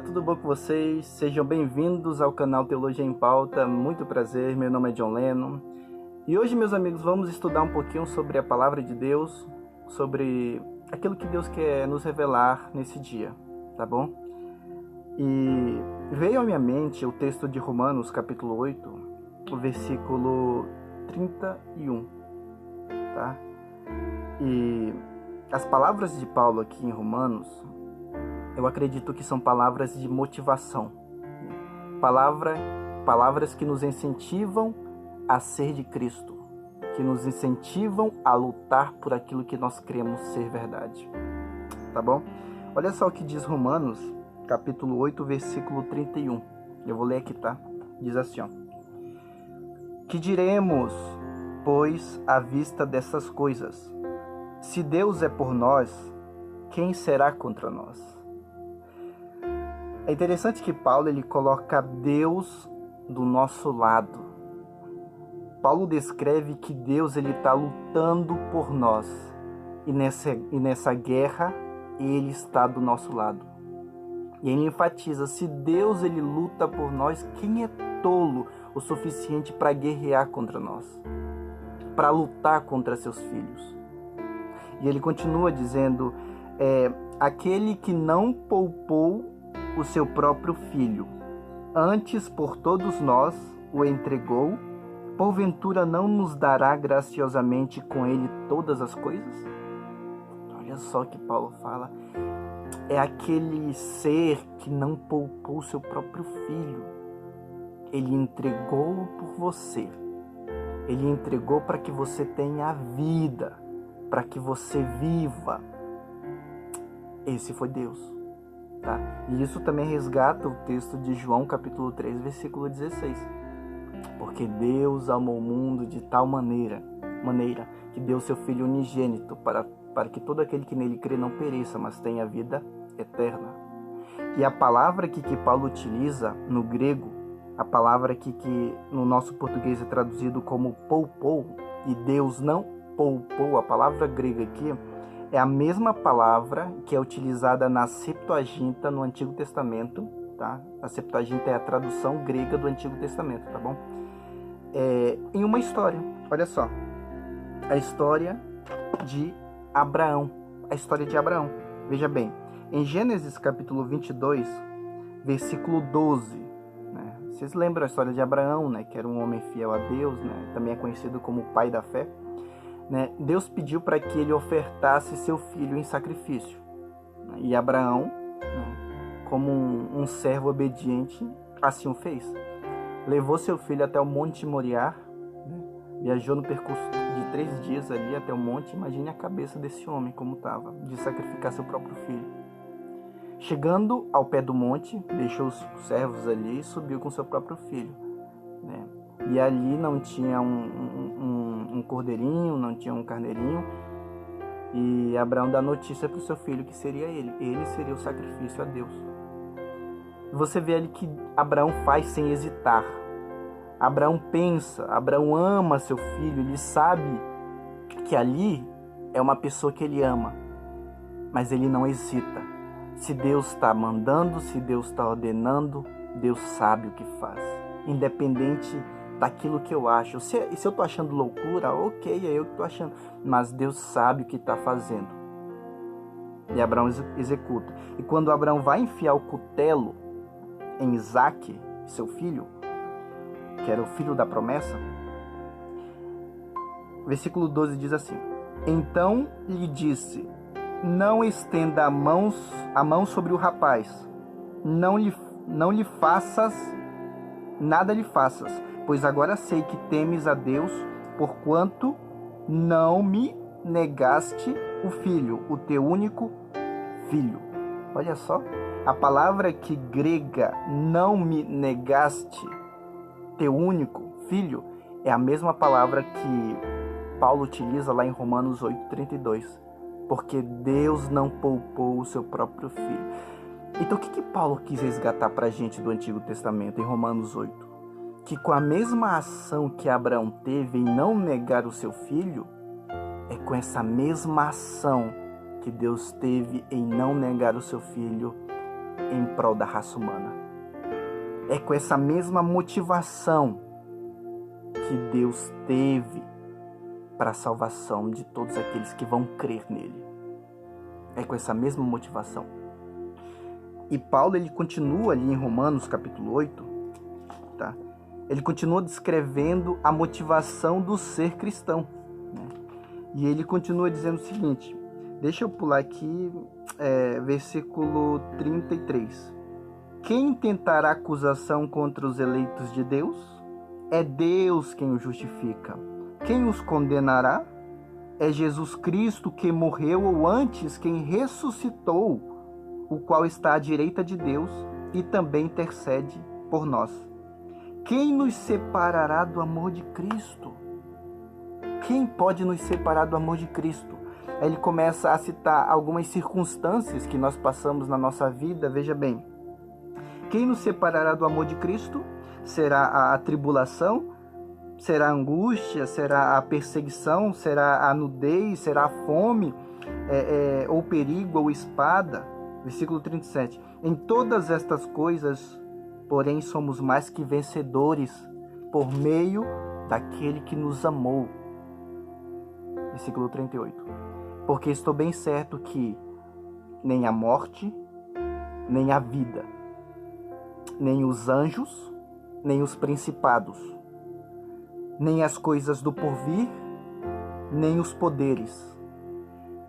tudo bom com vocês? Sejam bem-vindos ao canal Teologia em Pauta. Muito prazer, meu nome é John Lennon. E hoje, meus amigos, vamos estudar um pouquinho sobre a Palavra de Deus, sobre aquilo que Deus quer nos revelar nesse dia, tá bom? E veio à minha mente o texto de Romanos, capítulo 8, o versículo 31, tá? E as palavras de Paulo aqui em Romanos, eu acredito que são palavras de motivação, palavras que nos incentivam a ser de Cristo, que nos incentivam a lutar por aquilo que nós cremos ser verdade, tá bom? Olha só o que diz Romanos, capítulo 8, versículo 31, eu vou ler aqui, tá? Diz assim, ó: Que diremos, pois, à vista dessas coisas? Se Deus é por nós, quem será contra nós? É interessante que Paulo ele coloca Deus do nosso lado. Paulo descreve que Deus ele está lutando por nós. E nessa guerra, ele está do nosso lado. E ele enfatiza, se Deus ele luta por nós, quem é tolo o suficiente para guerrear contra nós? Para lutar contra seus filhos? E ele continua dizendo, aquele que não poupou o seu próprio filho, antes por todos nós o entregou, porventura não nos dará graciosamente com ele todas as coisas? Olha só o que Paulo fala, é aquele ser que não poupou o seu próprio filho, ele entregou por você, ele entregou para que você tenha vida, para que você viva. Esse foi Deus. Tá? E isso também resgata o texto de João capítulo 3, versículo 16. Porque Deus amou o mundo de tal maneira que deu seu Filho unigênito para que todo aquele que nele crê não pereça, mas tenha vida eterna. E a palavra que Paulo utiliza no grego, a palavra que no nosso português é traduzido como poupou, e Deus não poupou, a palavra grega aqui é a mesma palavra que é utilizada na Septuaginta no Antigo Testamento, tá? A Septuaginta é a tradução grega do Antigo Testamento, tá bom? Em uma história, olha só, a história de Abraão, veja bem, em Gênesis capítulo 22, versículo 12, né? Vocês lembram a história de Abraão, né? Que era um homem fiel a Deus, né? Também é conhecido como o pai da fé. Né? Deus pediu para que ele ofertasse seu filho em sacrifício. E Abraão, né, como um servo obediente, assim o fez. Levou seu filho até o Monte Moriá, né? Viajou no percurso de 3 dias ali até o monte. Imagine a cabeça desse homem como estava, de sacrificar seu próprio filho. Chegando ao pé do monte, deixou os servos ali e subiu com seu próprio filho, né? E ali não tinha um cordeirinho, não tinha um carneirinho. E Abraão dá notícia para o seu filho que seria ele. Ele seria o sacrifício a Deus. Você vê ali que Abraão faz sem hesitar. Abraão pensa, Abraão ama seu filho. Ele sabe que ali é uma pessoa que ele ama. Mas ele não hesita. Se Deus está mandando, se Deus está ordenando, Deus sabe o que faz. Independente daquilo que eu acho. Se eu tô achando loucura, ok, é eu que tô achando. Mas Deus sabe o que está fazendo. E Abraão executa. E quando Abraão vai enfiar o cutelo em Isaque, seu filho, que era o filho da promessa, versículo 12 diz assim: Então lhe disse, não estenda a mão sobre o rapaz, não lhe faças, nada lhe faças, pois agora sei que temes a Deus, porquanto não me negaste o filho, o teu único filho. Olha só, a palavra que grega, não me negaste, teu único filho, é a mesma palavra que Paulo utiliza lá em Romanos 8:32. Porque Deus não poupou o seu próprio filho. Então o que Paulo quis resgatar para a gente do Antigo Testamento, em Romanos 8? Que com a mesma ação que Abraão teve em não negar o seu filho, é com essa mesma ação que Deus teve em não negar o seu filho em prol da raça humana. É com essa mesma motivação que Deus teve para a salvação de todos aqueles que vão crer nele. É com essa mesma motivação. E Paulo, ele continua ali em Romanos capítulo 8, tá? Ele continua descrevendo a motivação do ser cristão, né? E ele continua dizendo o seguinte, deixa eu pular aqui, versículo 33. Quem tentará acusação contra os eleitos de Deus? É Deus quem os justifica. Quem os condenará? É Jesus Cristo que morreu, ou antes, quem ressuscitou, o qual está à direita de Deus e também intercede por nós. Quem nos separará do amor de Cristo? Quem pode nos separar do amor de Cristo? Aí ele começa a citar algumas circunstâncias que nós passamos na nossa vida. Veja bem, quem nos separará do amor de Cristo? Será a tribulação? Será a angústia? Será a perseguição? Será a nudez? Será a fome? Ou perigo? Ou espada? Versículo 37. Em todas estas coisas, porém, somos mais que vencedores por meio daquele que nos amou. Versículo 38. Porque estou bem certo que nem a morte, nem a vida, nem os anjos, nem os principados, nem as coisas do porvir, nem os poderes,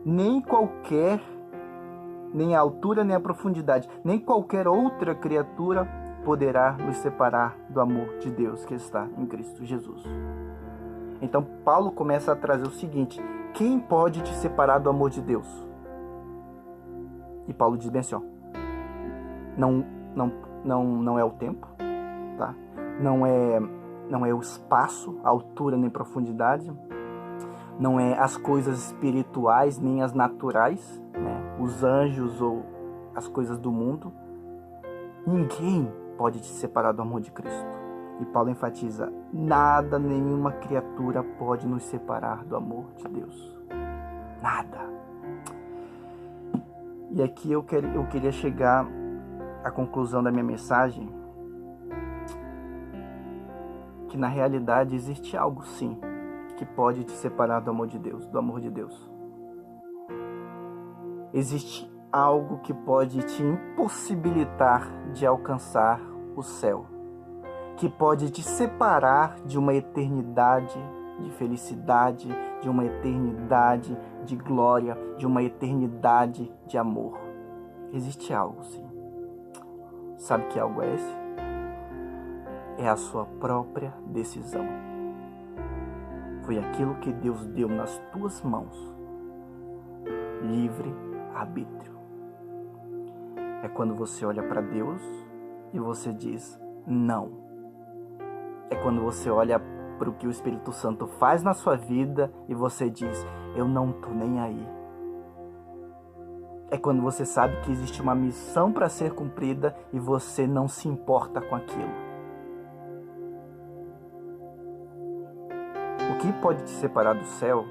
nem a altura, nem a profundidade, nem qualquer outra criatura poderá nos separar do amor de Deus que está em Cristo Jesus. Então Paulo começa a trazer o seguinte: quem pode te separar do amor de Deus? E Paulo diz bem assim, ó, não é o tempo, tá? Não é o espaço, a altura nem profundidade, não é as coisas espirituais nem as naturais, né? Os anjos ou as coisas do mundo. Ninguém pode te separar do amor de Cristo. E Paulo enfatiza: nada, nenhuma criatura pode nos separar do amor de Deus. Nada. E aqui eu queria chegar à conclusão da minha mensagem, que na realidade existe algo sim que pode te separar do amor de Deus, do amor de Deus. Existe algo que pode te impossibilitar de alcançar o céu, que pode te separar de uma eternidade de felicidade, de uma eternidade de glória, de uma eternidade de amor. Existe algo sim. Sabe que algo é esse? É a sua própria decisão. Foi aquilo que Deus deu nas tuas mãos. Livre arbítrio. É quando você olha para Deus e você diz não. É quando você olha para o que o Espírito Santo faz na sua vida e você diz: eu não estou nem aí. É quando você sabe que existe uma missão para ser cumprida e você não se importa com aquilo. O que pode te separar do céu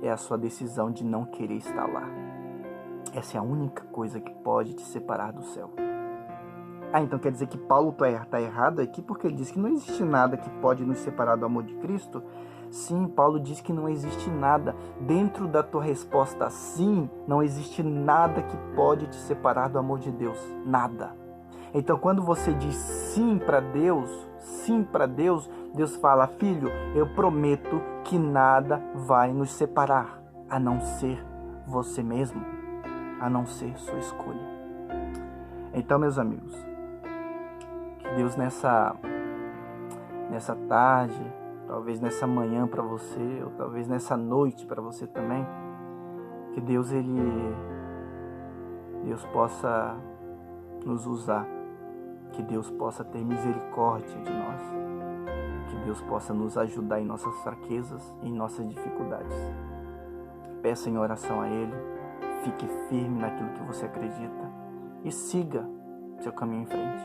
é a sua decisão de não querer estar lá. Essa é a única coisa que pode te separar do céu. Então quer dizer que Paulo está errado aqui porque ele diz que não existe nada que pode nos separar do amor de Cristo? Sim, Paulo diz que não existe nada. Dentro da tua resposta sim, não existe nada que pode te separar do amor de Deus. Nada. Então quando você diz sim para Deus, Deus fala: filho, eu prometo que nada vai nos separar, a não ser você mesmo, a não ser sua escolha. Então, meus amigos, que Deus nessa tarde, talvez nessa manhã para você, ou talvez nessa noite para você também, que Deus possa nos usar, que Deus possa ter misericórdia de nós, que Deus possa nos ajudar em nossas fraquezas e em nossas dificuldades. Peça em oração a Ele, fique firme naquilo que você acredita e siga seu caminho em frente.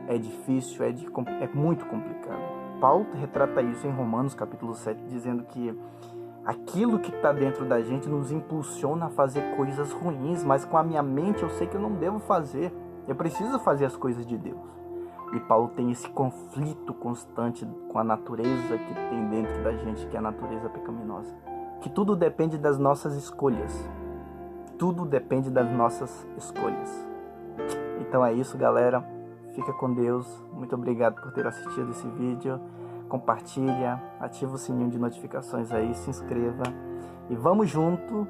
É difícil, é muito complicado. Paulo retrata isso em Romanos capítulo 7, dizendo que aquilo que está dentro da gente nos impulsiona a fazer coisas ruins, mas com a minha mente eu sei que eu não devo fazer. Eu preciso fazer as coisas de Deus. E Paulo tem esse conflito constante com a natureza que tem dentro da gente, que é a natureza pecaminosa. Que tudo depende das nossas escolhas. Tudo depende das nossas escolhas. Então é isso, galera. Fica com Deus. Muito obrigado por ter assistido esse vídeo. Compartilha, ativa o sininho de notificações aí, se inscreva. E vamos junto